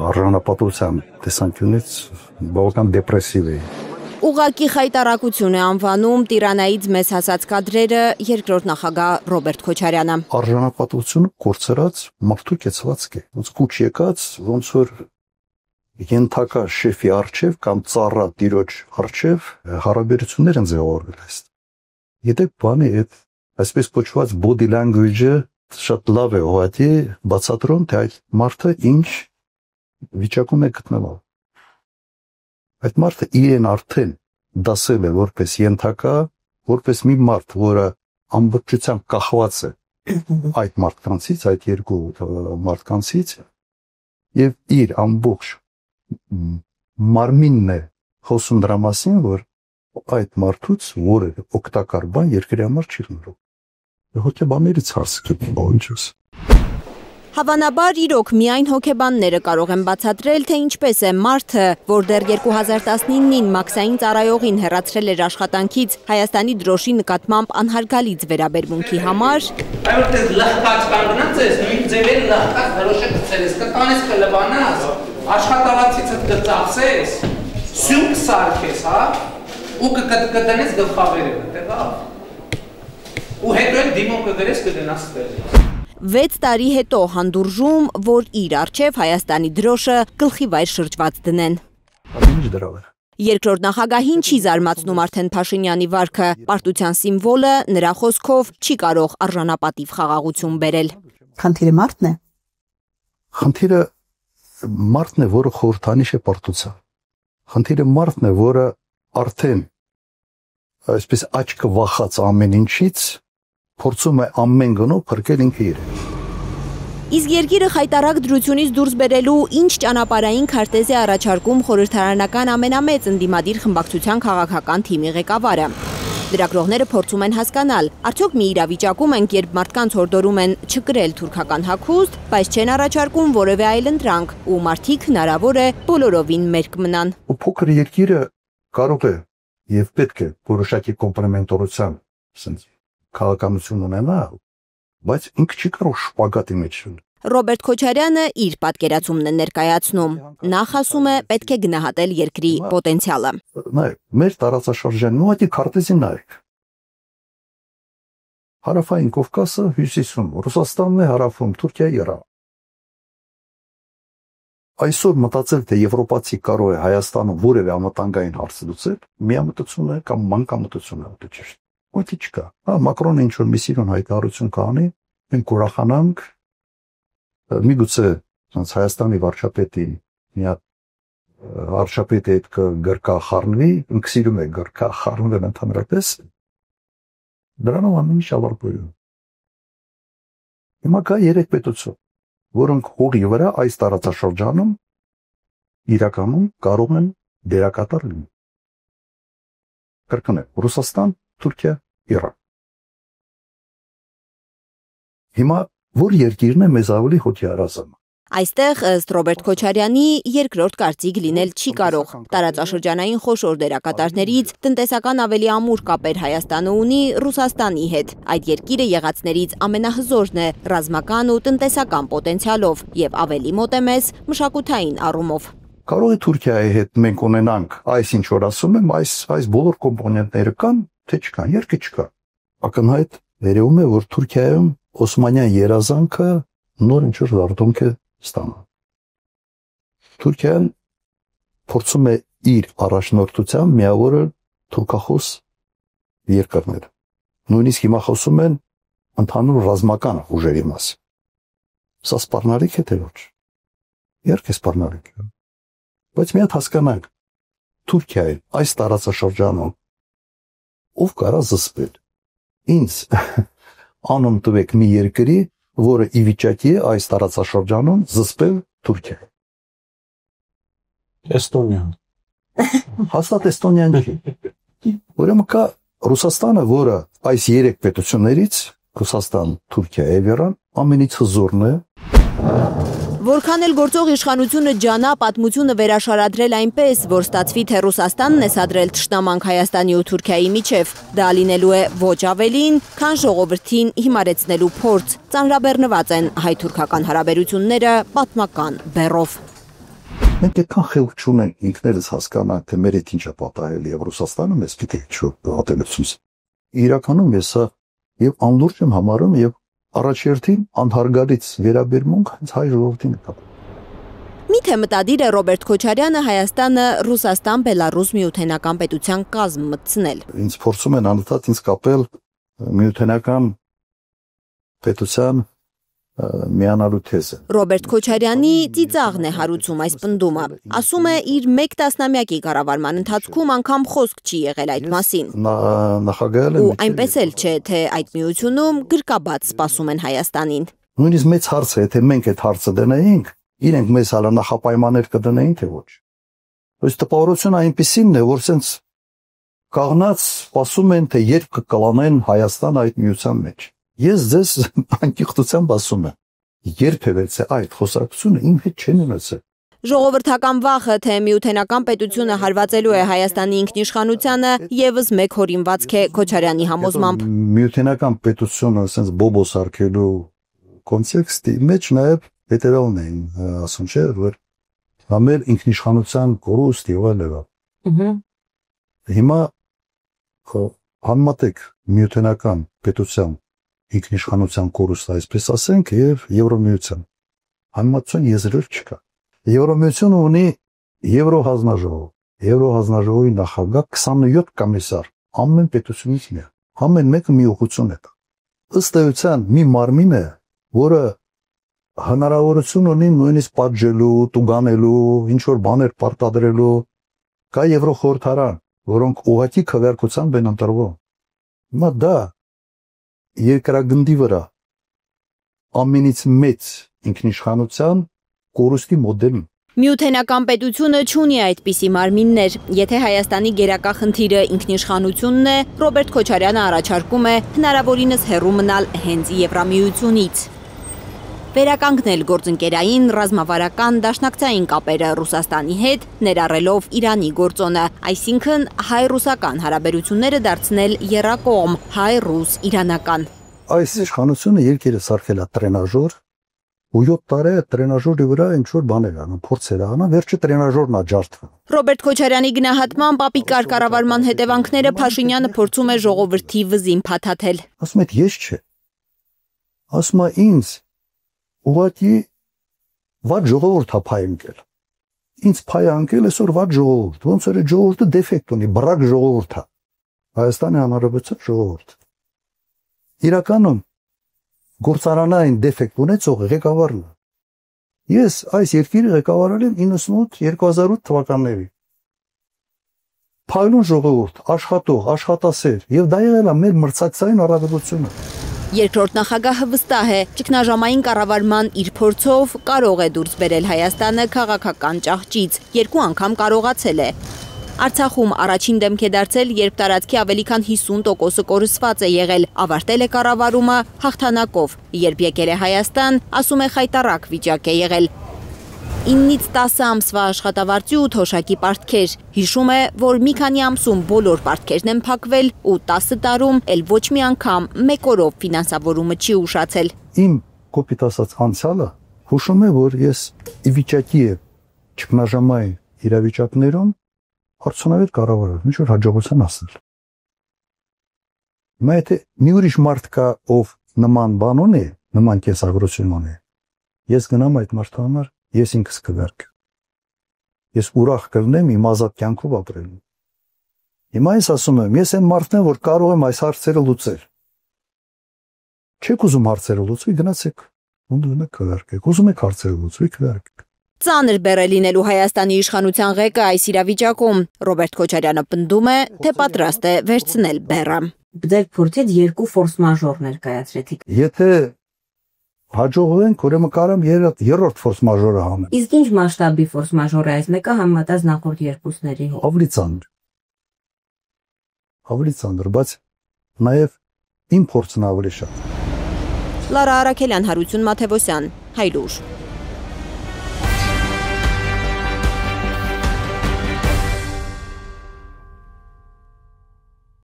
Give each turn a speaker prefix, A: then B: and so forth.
A: Արժանապատվության տեսանկյունից բավական դեպրեսիվ է։
B: Ուղղակի խայտարակություն է անվանում Տիրանայից մեզ հասած կադրերը երկրորդ նախագահ Ռոբերտ Քոչարյանը։
A: Արժանապատվությունը կորցրած մարդու կեցվածք է։ Ոնց կուչ եկած, ոնց որ ենթակա շեֆի արչև կամ ծառա տիրոջ արչև հարաբերություններ են ձևավորվել այս։ Եթե բանի այդ այսպես կոչված body language-ը շատ լավ է ուղղակի բացատրում, թե այդ մարդը ինչ վիճակում է գտնվում։ Այդ մարդը իրեն արդեն դասել է որպես ենթակա, որպես մի մարդ, որը ամբողջությամբ կախված է այդ մարդկանցից, այդ երկու մարդկանցից, եւ իր ամբողջ մարմինն է խոսում դրա մասին, որ այդ մարդուց որևէ օգտակար բան երկրի համար չի լինելու։ Հոգեբաններից հարցը ինչու՞ս։
B: Հավանաբար իրոք միայն հոգեբանները կարող են բացատրել, թե ինչպես է մարդը, որ դեռ 2019-ին մաքսային ծառայողին հեռացրել էր աշխատանքից Հայաստանի դրոշի նկատմամբ անհարգալից վերաբերմունքի համար,
C: այդտեղ լահկած կանգնած ես, նույն ձևերի լահկած դրոշը գցել ես, կտանես կլվանաս, աշխատավարձիցդ կծախսես, սյուն կսարքես, հա, ու կտնես գլխավերևը, տեղավ, ու հետո էլ դիմում կգրես կգնաս ստեղից։
B: 6 տարի հետո հանդուրժում, որ իր առջև Հայաստանի դրոշը գլխի վայր շրջված դնեն։ Երկրորդ նախագահին չի զարմացնում արդեն Փաշինյանի վարքը, պարտության սիմվոլը նրա խոսքով չի կարող արժանապատիվ խաղաղություն բերել։
D: Խնդիրը մարդն է։
A: Խնդիրը մարդն է, որը խորհրդանիշ է պարտության։ Խնդիրը մարդն է, որը արդեն այսպես աչքը վախած ամեն ինչից փորձում է ամեն գնով փրկել ինքը իրեն։
B: Իսկ երկիրը խայտարակ դրությունից դուրս բերելու ինչ ճանապարհային քարտեզ է առաջարկում խորհրդարանական ամենամեծ ընդդիմադիր խմբակցության քաղաքական թիմի ղեկավարը։ Լրագրողները փորձում են հասկանալ, արդյոք մի իրավիճակում ենք, երբ մարդկանց հորդորում են չկրել թուրքական հագուստ, բայց չեն առաջարկում որևէ այլ ընտրանք, ու մարդիկ հնարավոր է բոլորովին մերկ մնան։
A: Ու փոքր երկիրը կարող է եւ պետք է որոշակի կոմպլեմենտորության քաղաքականություն ունենա, բայց ինքը չի կարող շպագատի մեջ լինել։
B: Ռոբերտ Քոչարյանը իր պատկերացումն է ներկայացնում։ Նախ ասում է, պետք է գնահատել երկրի պոտենցիալը։
A: Նայեք, մեր տարածաշրջանն ուղղակի քարտեզին նայեք։ Հարավային Կովկասը հյուսիսում, Ռուսաստանն է հարավում, Թուրքիա, Իրան։ Այսօր մտածել, թե եվրոպացի կարող է Հայաստանում որևէ անվտանգային հարց լուծել, միամտություն է կամ մանկամտություն է, դա ճիշտ։ Ոչինչ չկա։ Հա, Մակրոնը ինչ որ մի սիրուն հայտարարություն կանի, մենք կուրախանանք, միգուցե ոնց Հայաստանի վարչապետին մի հատ վարչապետի հետ կգրկա խառնվի, ինքը սիրում է գրկա խառնվել ընդհանրապես, դրանով ամեն ինչ ավարտվում։ Հիմա կա 3 պետություն, որոնք հողի վրա այս տարածաշրջանում իրականում կարող են դերակատար լինել։ Կրկնեմ, Ռուսաստան, Թուրքիա, Իրան։ Հիմա որ երկիրն է մեզ ավելի հոգեհարազատ։
B: Այստեղ ըստ Ռոբերտ Քոչարյանի երկրորդ կարծիք լինել չի կարող։ Տարածաշրջանային խոշոր դերակատարներից տնտեսական ավելի ամուր կապեր Հայաստանը ունի Ռուսաստանի հետ։ Այդ երկիրը եղածներից ամենահզորն է ռազմական ու տնտեսական պոտենցիալով եւ ավելի մոտ է մեզ մշակութային առումով։
A: Կարող է Թուրքիայի հետ մենք ունենանք այս ինչ որ ասում եմ, այս բոլոր կոմպոնենտները կան, թե չկան, երկը չկա։ Ակնհայտ վերևում է, որ Թուրքիայում Օսմանյան երազանքը նոր ինչ որ զարգացում է ստանում։ Թուրքիան փորձում է իր առաջնորդությամբ միավորել թուրքախոս երկրներ։ Նույնիսկ հիմա խոսում են ընդհանուր ռազմական ուժերի մասին։ Սա սպառնալիք է թե ոչ։ Երբ է սպառնալիք։ Բայց մի հատ հասկանանք, Թուրքիայի այս տարածաշրջանում ով կարա զսպել։ Ինձ անուն տվեք մի երկրի, որը ի վիճակի է այս տարածաշրջանում զսպել Թուրքիայի։
E: Էստոնիան։
A: Հաստատ Էստոնիան չի։ Ուրեմն կա Ռուսաստանը, որը այս 3 պետություններից Ռուսաստան, Թուրքիա եւ Իրան ամենից հզորն է։
B: Որքան էլ գործող իշխանությունը ջանա պատմությունը վերաշարադրել այնպես, որ ստացվի թե Ռուսաստանն է սադրել թշնամանք Հայաստանի ու Թուրքիայի միջև, դա լինելու է ոչ ավելին, քան ժողովրդին հիմարեցնելու փորձ, ծանրաբեռնված են հայ-թուրքական հարաբերությունները պատմական բեռով։
A: Մենք այդքան խելք չունենք ինքներս հասկանանք, թե մեր հետ ինչ է պատահել եւ Ռուսաստանը մեզ պիտի չհատելուցի։ Իրականում ես սա եւ անլուրջ եմ համարում եւ առաջերտին անհարգալից վերաբերմունք հենց հայ ժողովրդին նկատմամբ։
B: Միթե մտադիր է Ռոբերտ Քոչարյանը Հայաստանը Ռուսաստան-Բելարուս միութենական պետության կազմ մտցնել։
A: Ինձ փորձում են անընդհատ ինձ կապել միութենական պետության միանալու թեզը։
B: Ռոբերտ Քոչարյանի ծիծաղն է հարուցում այս պնդումը։ Ասում է իր 1 տասնամյակի կառավարման ընթացքում անգամ խոսք չի եղել այդ մասին։
A: Նախագահել
B: Ու այնպես էլ չէ, թե այդ միությունում գրկաբաց սպասում են Հայաստանին։
A: Նույնիսկ մեծ հարց է, թե մենք այդ հարցը դնեինք, իրենք մեզ հալա նախապայմաններ կդնեին, թե ոչ։ Ըստ տպավորությունը այնպեսին է, որ սենց կաղնած սպասում են, թե երբ կկլանեն Հայաստան այդ միության մեջ։ Ես ձեզ անկեղծությամբ ասում եմ, երբևէ այդ խոսակցությունը իմ հետ չեն ունեցել։
B: Ժողովրդական վախը, թե միութենական պետությունը հարվածելու է Հայաստանի ինքնիշխանությանը, եւս մեկ հորինվածք է Քոչարյանի համոզմամբ։
A: Միութենական պետությունը ասենց բոբոս արկելու կոնտեքստի մեջ նաեւ հետևելն էին ասում, չէ, որ համեր ինքնիշխանության կորուստ եղել է։ Հիմա համատեք միութենական պետության ինքնիշխանության կորուստը, այսպես ասենք, եւ Եվրոմիության։ Համացան եզրեր չկա։ Եվրոմիությունը ունի Եվրոհազնաժողով, Եվրոհազնաժողովի նախագահ 27 կոմիսար, ամեն պետությունից մի։ Ամեն մեկը մի ուղղություն է։ Ըստ էության մի մարմին է, որը հնարավորություն ունի նույնիսկ պատժելու, տուգանելու, ինչ որ բաներ պարտադրելու։ Կա Եվրոխորհրդարան, որոնք ուղղակի քվեարկությամբ են ընտրվում։ Հիմա դա երկրագնդի վրա ամենից մեծ ինքնիշխանության կորուստի մոդելն։
B: Միութենական պետությունը չունի այդպիսի մարմիններ։ Եթե Հայաստանի գերակա խնդիրը ինքնիշխանությունն է, Ռոբերտ Քոչարյանը առաջարկում է հնարավորինս հեռու մնալ հենց Եվրամիությունից։ Վերականգնել գործընկերային, ռազմավարական, դաշնակցային կապերը Ռուսաստանի հետ, ներառելով Իրանի գործոնը, այսինքն հայ-ռուսական հարաբերությունները դարձնել եռակողմ, հայ-ռուս-իրանական։
A: Այս իշխանությունը երկիրը սարքել է տրենաժոր, ու 7 տարի տրենաժորի վրա ինչ-որ բաներ անում, փորձեր անում, վերջը տրենաժորն է ջարդվում։
B: Ռոբերտ Քոչարյանի գնահատմամբ ապիկար կառավարման հետևանքները Փաշինյանը փորձում է ժողովրդի վզին փաթաթել։
A: Ասում է ես չէ։ Ասում է ինձ ուղղակի վատ ժողովուրդ է փայ ընկել։ Ինձ փայ ընկել այսօր վատ ժողովուրդ, ոնց որ ժողովուրդը դեֆեկտ ունի, բռակ ժողովուրդ է։ Հայաստանի Հանրապետության ժողովուրդ։ Իրականում գործարանային դեֆեկտ ունեցող ղեկավարն է։ Ես այս երկիրը ղեկավարել եմ 98-2008 թվականների։ Փայլուն ժողովուրդ, աշխատող, աշխատասեր, եւ դա եղել է մեր մրցակցային առավելությունը։
B: Երկրորդ նախագահը վստահ է, ճգնաժամային կառավարման իր փորձով կարող է դուրս բերել Հայաստանը քաղաքական ճահճից, 2 անգամ կարողացել է։ Արցախում առաջին դեմք է դարձել, երբ տարածքի ավելի քան 50%-ը կորսված է եղել, ավարտել է կառավարումը հաղթանակով, երբ եկել է Հայաստան, ասում է խայտառակ վիճակ է եղել։ 9-ից 10 ամսվա աշխատավարձի ու թոշակի պարտքեր, հիշում է, որ մի քանի ամսում բոլոր պարտքերն են փակվել ու 10 տարում էլ ոչ մի անգամ մեկ օրով ֆինանսավորումը չի ուշացել։
A: Իմ կոպիտ ասած անցյալը հուշում է, որ ես ի վիճակի եմ ճգնաժամային իրավիճակներում արդյունավետ կառավարել, ինչ որ հաջողության ասել։ Հիմա եթե մի ուրիշ մարդ կա, ով նման բան ունի, նման կեսագրություն ունի, ես գնամ այդ մարդու համար, ես ինքս կվերքեմ։ Ես ուրախ կլինեմ իմ ազատ կյանքով ապրելու։ Հիմա ես ասում եմ, ես այն մարդն եմ, որ կարող եմ այս հարցերը լուծել։ Չեք ուզում հարցերը լուծվի, գնացեք, ոնց կվերքեք։ Ուզում եք հարցերը լուծվի, կվերքեք։
B: Ծանր բեռ է լինելու Հայաստանի իշխանության ղեկը այս իրավիճակում։ Ռոբերտ Քոչարյանը պնդում է, թե պատրաստ է վերցնել բեռը։
D: Դեռ փորձեց 2 ֆորս մաժոր ներկայացրեցիք։
A: Եթե հաջողվենք, ուրեմն կարամ երրորդ ֆորս մաժորը հանեմ։
D: Իսկ ինչ մասշտաբի ֆորս մաժոր է այս մեկը համեմատած նախորդ երկուսների հետ։
A: Ավելի ծանր, բայց նաև իմ փորձն ավելի շատ։
B: Լարա Արաքելյան, Հարություն Մաթևոսյան, Հայլուր։